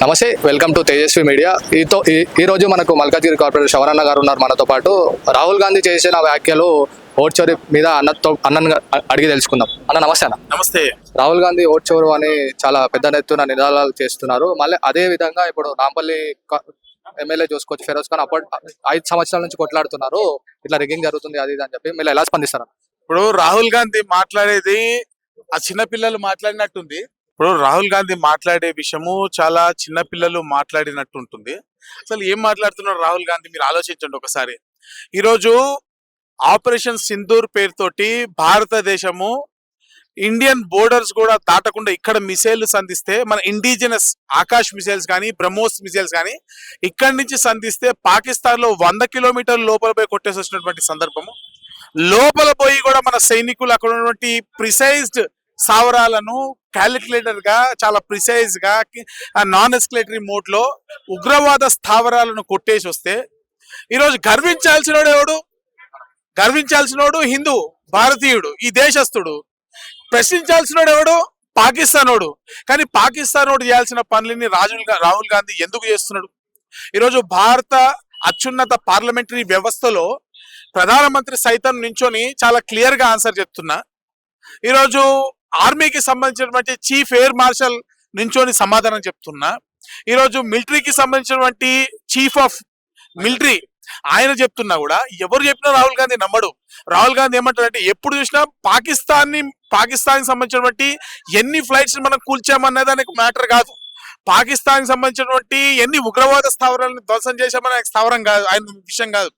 నమస్తే, welcome to Tejaswi media. ఈ రోజు మనకు మల్కాజ్గిరి కార్పొరేటర్ శవరన్న గారు ఉన్నారు మనతో పాటు. రాహుల్ గాంధీ చేసిన వ్యాఖ్యలు ఓట్ చోరీ మీద అన్నను అడిగి తెలుసుకుందాం. అన్న నమస్తే. అన్న నమస్తే. రాహుల్ గాంధీ ఓట్ చోరు అని చాలా పెద్ద ఎత్తున నినాదాలు చేస్తున్నారు. మళ్ళీ అదే విధంగా ఇప్పుడు నాంపల్లి ఎమ్మెల్యే చూసుకోవచ్చు ఫిరోజ్ ఖాన్ అప్పుడు 5 సంవత్సరాల నుంచి కొట్లాడుతున్నారు, ఇట్లా రిగ్గింగ్ జరుగుతుంది అది ఇది అని చెప్పి. మీరు ఎలా స్పందిస్తారు? ఇప్పుడు రాహుల్ గాంధీ మాట్లాడేది ఆ చిన్నపిల్లలు మాట్లాడినట్టుంది. ఇప్పుడు రాహుల్ గాంధీ మాట్లాడే విషయము చాలా చిన్నపిల్లలు మాట్లాడినట్టు ఉంటుంది. అసలు ఏం మాట్లాడుతున్నారు రాహుల్ గాంధీ మీరు ఆలోచించండి ఒకసారి. ఈరోజు ఆపరేషన్ సింధూర్ పేరుతోటి భారతదేశము ఇండియన్ బోర్డర్స్ కూడా దాటకుండా ఇక్కడ మిసైల్ సంధిస్తే, మన ఇండిజినస్ ఆకాశ్ మిసైల్స్ కానీ బ్రహ్మోస్ మిసైల్స్ కానీ ఇక్కడి నుంచి సంధిస్తే పాకిస్తాన్ లో 100 కిలోమీటర్ల లోపల పోయి కొట్టేసి వచ్చినటువంటి సందర్భము. లోపల పోయి కూడా మన సైనికులు అక్కడ ఉన్నటువంటి ప్రిసైజ్డ్ స్థావరాలను క్యాలిక్యులేటర్ గా చాలా ప్రిసైజ్ గా నాన్ ఎస్కలేటరీ మోడ్ లో ఉగ్రవాద స్థావరాలను కొట్టేసి వస్తే ఈరోజు గర్వించాల్సినోడు ఎవడు? గర్వించాల్సినోడు హిందూ భారతీయుడు, ఈ దేశస్థుడు. ప్రశ్నించాల్సినోడు ఎవడు? పాకిస్తానోడు. కానీ పాకిస్తానోడు చేయాల్సిన పనులని రాహుల్ గాంధీ ఎందుకు చేస్తున్నాడు? ఈరోజు భారత అత్యున్నత పార్లమెంటరీ వ్యవస్థలో ప్రధానమంత్రి సైతం నించొని చాలా క్లియర్ గా ఆన్సర్ చెప్తున్నా. ఈరోజు ఆర్మీకి సంబంధించినటువంటి చీఫ్ ఎయిర్ మార్షల్ నించొని సమాధానం చెప్తున్నా. ఈరోజు మిలిటరీకి సంబంధించినటువంటి చీఫ్ ఆఫ్ మిలిటరీ ఆయన చెప్తున్నా కూడా ఎవరు చెప్పినా రాహుల్ గాంధీ నమ్మడు. రాహుల్ గాంధీ ఏమంటారంటే ఎప్పుడు చూసినా పాకిస్తాన్ సంబంధించినటువంటి ఎన్ని ఫ్లైట్స్ మనం కూల్చామనే దానికి మ్యాటర్ కాదు, పాకిస్తాన్ సంబంధించినటువంటి ఎన్ని ఉగ్రవాద స్థావరాలను ధ్వంసం చేశామనే స్థావరం కాదు, ఆయన విషయం కాదు.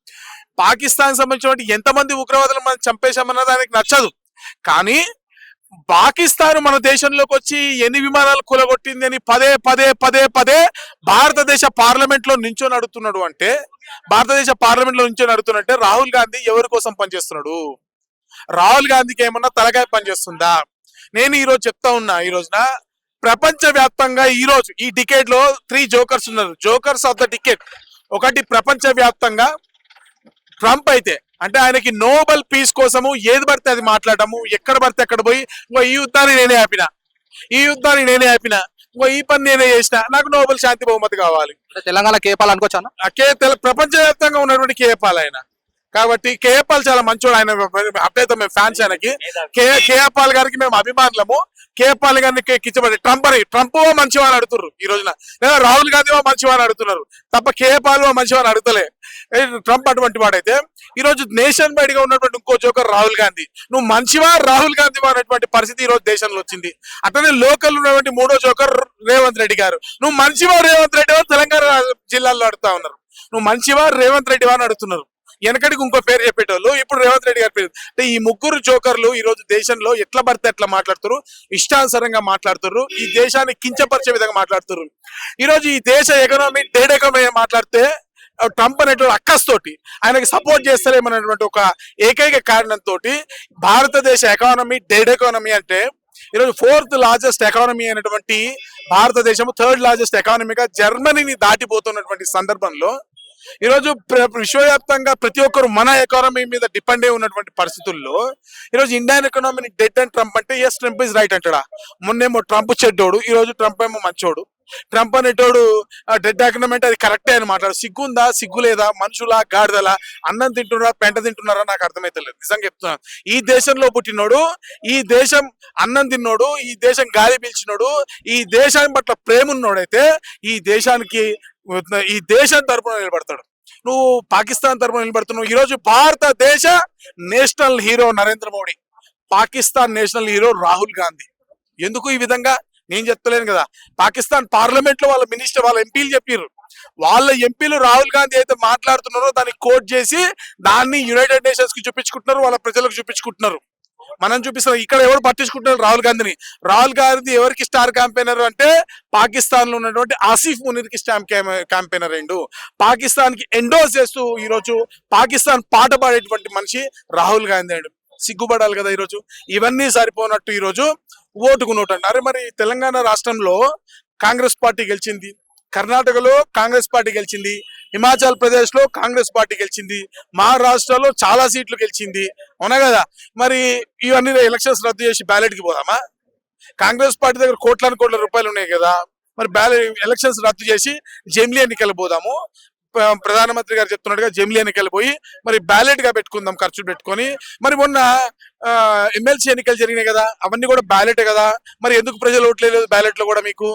పాకిస్తాన్ సంబంధించినటువంటి ఎంతమంది ఉగ్రవాదులు మనం చంపేశామన్న దానికి నచ్చదు. కానీ పాకిస్తాన్ మన దేశంలోకి వచ్చి ఎన్ని విమానాలు కూలగొట్టింది అని పదే పదే పదే పదే భారతదేశ పార్లమెంట్ లో నించొని అడుగుతున్నాడు. అంటే భారతదేశ పార్లమెంట్ లో నించొని అడుగుతున్నట్టే రాహుల్ గాంధీ ఎవరి కోసం పనిచేస్తున్నాడు? రాహుల్ గాంధీకి ఏమన్నా తలకాయ పనిచేస్తుందా? నేను ఈ రోజు చెప్తా ఉన్నా, ఈ రోజున ప్రపంచ వ్యాప్తంగా ఈ రోజు ఈ డికేడ్ లో 3 జోకర్స్ ఉన్నారు. Jokers of the decade. ఒకటి ప్రపంచ వ్యాప్తంగా ట్రంప్ అయితే, అంటే ఆయనకి నోబెల్ పీస్ కోసము ఏది పడితే అది మాట్లాడము, ఎక్కడ పడితే అక్కడ పోయి ఈ యుద్ధాన్ని నేనే ఆపిన, ఈ పని నేనే చేసిన, నాకు నోబెల్ శాంతి బహుమతి కావాలి. తెలంగాణ కేపాల్ అనుకోవచ్చా? ప్రపంచ వ్యాప్తంగా ఉన్నటువంటి కేపాల్ ఆయన. కాబట్టి కేపాల్ చాలా మంచోడు. ఆయన అప్పుడైతే మేము ఫ్యాన్స్ ఆయనకి. కేపాల్ గారికి మేము అభిమానులము. కేపాల్ గారిని కిచ్చబడి ట్రంప్ మంచివాని అడుగుతున్నారు ఈ రోజున, లేదా రాహుల్ గాంధీ మంచివాని అడుగుతున్నారు తప్ప కేపాల్ మంచివాని అడుగుతలే. ట్రంప్ అటువంటి వాడైతే ఈ రోజు నేషన్ వైడ్ గా ఉన్నటువంటి ఇంకో జోకర్ రాహుల్ గాంధీ. నువ్వు మంచివా రాహుల్ గాంధీ అనేటువంటి పరిస్థితి ఈ రోజు దేశంలో వచ్చింది. అట్లనే లోకల్ ఉన్నటువంటి 3వ జోకర్ రేవంత్ రెడ్డి గారు. నువ్వు మంచివా రేవంత్ రెడ్డి వారు తెలంగాణ జిల్లాల్లో అడుగుతా ఉన్నారు. నువ్వు మంచివా రేవంత్ రెడ్డి వారిని అడుగుతున్నారు. వెనకడికి ఇంకో పేరు చెప్పేటోళ్ళు, ఇప్పుడు రేవంత్ రెడ్డి గారి పేరు. అంటే ఈ 3 జోకర్లు ఈ రోజు దేశంలో ఎట్లా పడితే ఎట్లా మాట్లాడుతారు, ఇష్టానుసారంగా మాట్లాడుతారు, ఈ దేశాన్ని కించపరిచే విధంగా మాట్లాడుతారు. ఈ రోజు ఈ దేశ ఎకనామీ డెడ్ ఎకనామీ మాట్లాడితే ట్రంప్ అనేటువంటి అక్కస్తోటి ఆయనకి సపోర్ట్ చేస్తారేమనేటువంటి ఒక ఏకైక కారణంతో భారతదేశ ఎకానమీ డెడ్ ఎకానమీ. అంటే ఈరోజు 4th లార్జెస్ట్ ఎకానమీ అయినటువంటి భారతదేశం 3rd లార్జెస్ట్ ఎకానమీగా జర్మనీని దాటిపోతున్నటువంటి సందర్భంలో ఈరోజు విశ్వవ్యాప్తంగా ప్రతి ఒక్కరు మన ఎకానమీ మీద డిపెండ్ అయి ఉన్నటువంటి పరిస్థితుల్లో ఈరోజు ఇండియన్ ఎకానమీని డెడ్ అండ్ ట్రంప్ అంటే ఎస్ ట్రంప్ ఇస్ రైట్ అంటాడా? మొన్నేమో ట్రంప్ చెడ్డోడు, ఈ రోజు ట్రంప్ ఏమో మంచోడు. ట్రంప్ అనేటోడు డెడ్ ఎకానమీ అంటే అది కరెక్టే అని మాట్లాడు. సిగ్గుందా, సిగ్గు లేదా? మనుషులా గాడిదలా? అన్నం తింటున్నారా, పెంట తింటున్నారా నాకు అర్థమైతలేదు. నిజంగా చెప్తున్నాను. ఈ దేశంలో పుట్టినోడు, ఈ దేశం అన్నం తిన్నోడు, ఈ దేశం గాలి పీల్చినోడు, ఈ దేశాన్ని పట్ల ప్రేమ ఉన్నోడైతే ఈ దేశం తరపున నిలబడతాడు. నువ్వు పాకిస్తాన్ తరపున నిలబడుతున్నావు. ఈరోజు భారతదేశ national hero Narendra Modi, Pakistan national hero Rahul Gandhi. ఎందుకు ఈ విధంగా నేను చెప్తలేను కదా. పాకిస్తాన్ పార్లమెంట్ లో వాళ్ళ మినిస్టర్, వాళ్ళ ఎంపీలు చెప్పారు. వాళ్ళ ఎంపీలు రాహుల్ గాంధీ అయితే మాట్లాడుతున్నారో దాన్ని కోట్ చేసి దాన్ని యునైటెడ్ నేషన్స్ కి చూపించుకుంటున్నారు, వాళ్ళ ప్రజలకు చూపించుకుంటున్నారు. మనం చూపిస్తాం. ఇక్కడ ఎవరు పట్టించుకుంటున్నారు రాహుల్ గాంధీని? రాహుల్ గాంధీ ఎవరికి స్టార్ క్యాంపెయినర్ అంటే పాకిస్తాన్ లో ఉన్నటువంటి ఆసిఫ్ మునీర్ కి క్యాంపెయినర్ అయిండు. పాకిస్తాన్ కి ఎండోస్ చేస్తూ ఈరోజు పాకిస్తాన్ పాట పాడేటువంటి మనిషి రాహుల్ గాంధీ అయ్యాడు. సిగ్గుపడాలి కదా. ఈరోజు ఇవన్నీ సరిపోనట్టు ఈరోజు ఓటుకు నోటు అంట. అరే మరి తెలంగాణ రాష్ట్రంలో కాంగ్రెస్ పార్టీ గెలిచింది, కర్ణాటకలో కాంగ్రెస్ పార్టీ గెలిచింది, హిమాచల్ ప్రదేశ్ లో కాంగ్రెస్ పార్టీ గెలిచింది, మహారాష్ట్రలో చాలా సీట్లు గెలిచింది, అవునా కదా? మరి ఇవన్నీ ఎలక్షన్స్ రద్దు చేసి బ్యాలెట్ కి పోదామా? కాంగ్రెస్ పార్టీ దగ్గర కోట్ల రూపాయలు ఉన్నాయి కదా, మరి ఎలక్షన్స్ రద్దు చేసి జమిలీ ఎన్నికలు పోదాము. ప్రధానమంత్రి గారు చెప్తున్నట్టుగా జమిలీ ఎన్నికలు పోయి మరి బ్యాలెట్ గా పెట్టుకుందాం, ఖర్చు పెట్టుకొని. మరి మొన్న ఎమ్మెల్సీ ఎన్నికలు జరిగినాయి కదా, అవన్నీ కూడా బ్యాలెట్ కదా. మరి ఎందుకు ప్రజలు ఓట్లేదు బ్యాలెట్ లో కూడా మీకు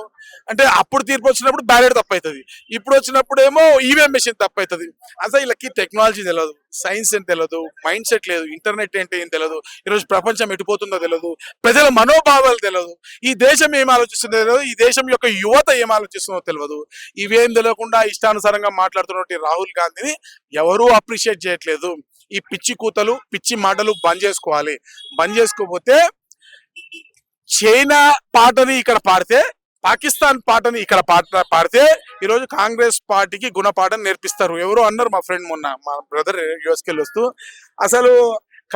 అంటే? అప్పుడు తీర్పు వచ్చినప్పుడు బ్యాలెట్ తప్పవుతుంది, ఇప్పుడు వచ్చినప్పుడు ఏమో ఈవీఎం మెషిన్ తప్పవుతుంది. అసలు వీళ్ళకి టెక్నాలజీ తెలియదు, సైన్స్ ఏం తెలియదు, మైండ్ సెట్ లేదు, ఇంటర్నెట్ ఏంటి ఏం తెలియదు, ఈరోజు ప్రపంచం ఎటుపోతుందో తెలియదు, ప్రజల మనోభావాలు తెలియదు, ఈ దేశం ఏం ఆలోచిస్తుందో తెలియదు, ఈ దేశం యొక్క యువత ఏం ఆలోచిస్తుందో తెలియదు. ఇవేం తెలియకుండా ఇష్టానుసారంగా మాట్లాడుతున్నటువంటి రాహుల్ గాంధీని ఎవరూ అప్రిషియేట్ చేయట్లేదు. ఈ పిచ్చి కూతలు, పిచ్చి మాటలు బంద్ చేసుకోవాలి. బంద్ చేసుకోకపోతే చైనా పాటని ఇక్కడ పాడితే, పాకిస్తాన్ పాటని ఇక్కడ పాడితే ఈరోజు కాంగ్రెస్ పార్టీకి గుణపాఠం నేర్పిస్తారు. ఎవరో అన్నారు మా ఫ్రెండ్ మొన్న, మా బ్రదర్ యూఎస్కి వెళ్ళి వస్తూ, అసలు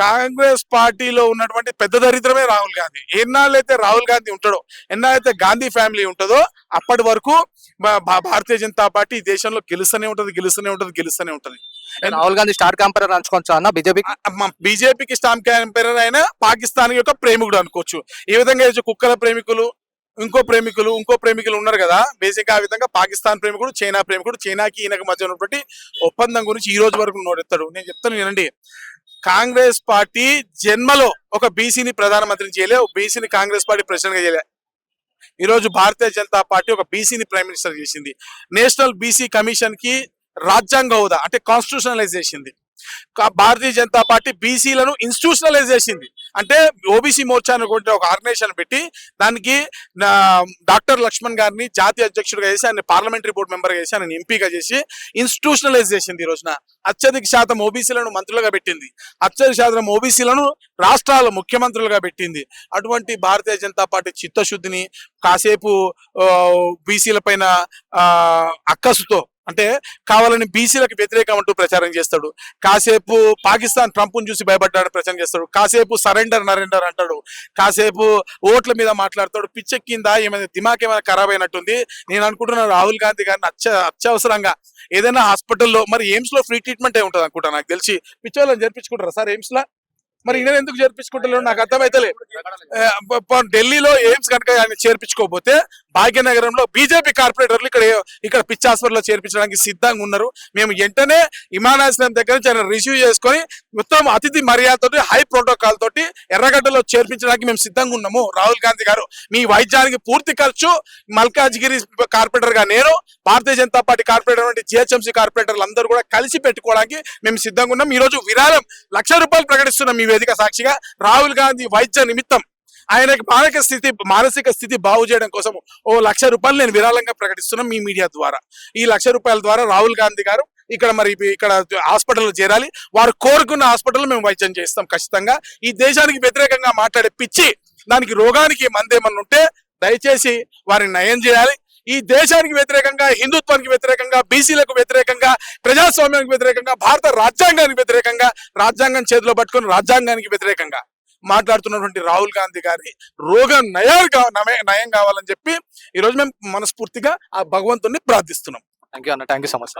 కాంగ్రెస్ పార్టీలో ఉన్నటువంటి పెద్ద దరిద్రమే రాహుల్ గాంధీ. ఎన్నాళ్ళైతే రాహుల్ గాంధీ ఉంటాడో, ఎన్నాళ్ళైతే గాంధీ ఫ్యామిలీ ఉంటుందో అప్పటి వరకు భారతీయ జనతా పార్టీ ఈ దేశంలో గెలుస్తూనే ఉంటది. రాహుల్ గాంధీ స్టార్ క్యాంపైనర్ అనుకోవచ్చు అన్న బీజేపీకి. బీజేపీకి స్టార్ క్యాంపైనర్ అయినా పాకిస్తాన్ యొక్క ప్రేమికుడు అనుకోవచ్చు. ఈ విధంగా కుక్కల ప్రేమికులు, ఇంకో ప్రేమికులు ఉన్నారు కదా, బేసిక్ ఆ విధంగా పాకిస్తాన్ ప్రేమికుడు, చైనా ప్రేమికుడు, చైనాకి ఈయనకు మధ్య ఉన్నటువంటి ఒప్పందం గురించి ఈ రోజు వరకు నోరెత్తాడు. నేను చెప్తాను వినండి, కాంగ్రెస్ పార్టీ జన్మలో ఒక బీసీని ప్రధానమంత్రిని చేయలే, ఒక బీసీని కాంగ్రెస్ పార్టీ ప్రెసిడెంట్ గా చేయలే. ఈ రోజు భారతీయ జనతా పార్టీ ఒక బీసీని ప్రైమ్ మినిస్టర్ చేసింది. నేషనల్ బీసీ కమిషన్ కి రాజ్యాంగ హోదా అంటే కాన్స్టిట్యూషనలైజ్ చేసింది. భారతీయ జనతా పార్టీ బీసీలను ఇన్స్టిట్యూషనలైజ్ చేసింది. అంటే ఓబీసీ మోర్చా అనుకుంటే ఒక ఆర్గనైజేషన్ పెట్టి దానికి డాక్టర్ లక్ష్మణ్ గారిని జాతీయ అధ్యక్షుడిగా చేసి, ఆయన పార్లమెంటరీ బోర్డు మెంబర్ గా చేసి, ఆయన ఎంపీగా చేసి ఇన్స్టిట్యూషనలైజ్ చేసింది. ఈ రోజున అత్యధిక శాతం ఓబీసీలను మంత్రులుగా పెట్టింది, అత్యధిక శాతం ఓబీసీలను రాష్ట్రాల ముఖ్యమంత్రులుగా పెట్టింది. అటువంటి భారతీయ జనతా పార్టీ చిత్తశుద్ధిని కాసేపు బీసీల పైన అక్కసుతో, అంటే కావాలని బీసీలకు వ్యతిరేకం అంటూ ప్రచారం చేస్తాడు, కాసేపు పాకిస్తాన్ ట్రంప్ను చూసి భయపడ్డాడు ప్రచారం చేస్తాడు, కాసేపు నరెండర్ అంటాడు, కాసేపు ఓట్ల మీద మాట్లాడతాడు. పిచ్చెక్కిందా, ఏమైనా దిమాగ్ ఏమైనా ఖరాబ్ అయినట్టుంది. నేను అనుకుంటున్నాను రాహుల్ గాంధీ గారిని అత్యవసరంగా ఏదైనా హాస్పిటల్లో, మరి ఎయిమ్స్ లో ఫ్రీ ట్రీట్మెంట్ ఉంటుంది అనుకుంటా, నాకు తెలిసి పిచ్చోళ్ళని జరిపించుకుంటారా సార్ ఎయిమ్స్ లో? మరి ఈయన ఎందుకు చేర్పించుకుంటలేడు నాకు అర్థమైతలే. ఢిల్లీలో ఎయిమ్స్ కనుక ఆయన చేర్పించుకోకపోతే భాగ్యనగరంలో బీజేపీ కార్పొరేటర్లు ఇక్కడ పిచ్చి హాస్పిటల్లో చేర్పించడానికి సిద్ధంగా ఉన్నారు. మేము వెంటనే విమానాశ్రయం దగ్గర నుంచి ఆయన రిసీవ్ చేసుకొని మొత్తం అతిథి మర్యాదతోటి, హై ప్రోటోకాల్ తోటి ఎర్రగడ్డలో చేర్పించడానికి మేము సిద్ధంగా ఉన్నాము. రాహుల్ గాంధీ గారు, మీ వైద్యానికి పూర్తి ఖర్చు మల్కాజ్గిరి కార్పొరేటర్ గా నేను, Bharatiya Janata party corporator GHMC కార్పొరేటర్లు అందరూ కూడా కలిసి పెట్టుకోవడానికి మేము సిద్ధంగా ఉన్నాం. ఈ రోజు విరాళం ₹1,00,000 ప్రకటిస్తున్నాం ఈ వేదిక సాక్షిగా. రాహుల్ గాంధీ వైద్య నిమిత్తం ఆయనకి మానసిక స్థితి బాగు చేయడం కోసం ₹1,00,000 నేను విరాళంగా ప్రకటిస్తున్నాం మీ మీడియా ద్వారా. ఈ ₹1,00,000 ద్వారా రాహుల్ గాంధీ గారు ఇక్కడ హాస్పిటల్లో చేరాలి. వారు కోరుకున్న హాస్పిటల్లో మేము వైద్యం చేస్తాం ఖచ్చితంగా. ఈ దేశానికి వ్యతిరేకంగా మాట్లాడే పిచ్చి, దానికి రోగానికి మందేమన్నా ఉంటే దయచేసి వారిని నయం చేయాలి. ఈ దేశానికి వ్యతిరేకంగా, హిందుత్వానికి వ్యతిరేకంగా, బీసీలకు వ్యతిరేకంగా, ప్రజాస్వామ్యానికి వ్యతిరేకంగా, భారత రాజ్యాంగానికి వ్యతిరేకంగా, రాజ్యాంగం చేతిలో పట్టుకుని రాజ్యాంగానికి వ్యతిరేకంగా మాట్లాడుతున్నటువంటి రాహుల్ గాంధీ గారి రోగం నయం కావాలని చెప్పి ఈరోజు మేము మనస్ఫూర్తిగా ఆ భగవంతుని ప్రార్థిస్తున్నాం. థ్యాంక్ యూ అన్న, థ్యాంక్ యూ సో మచ్.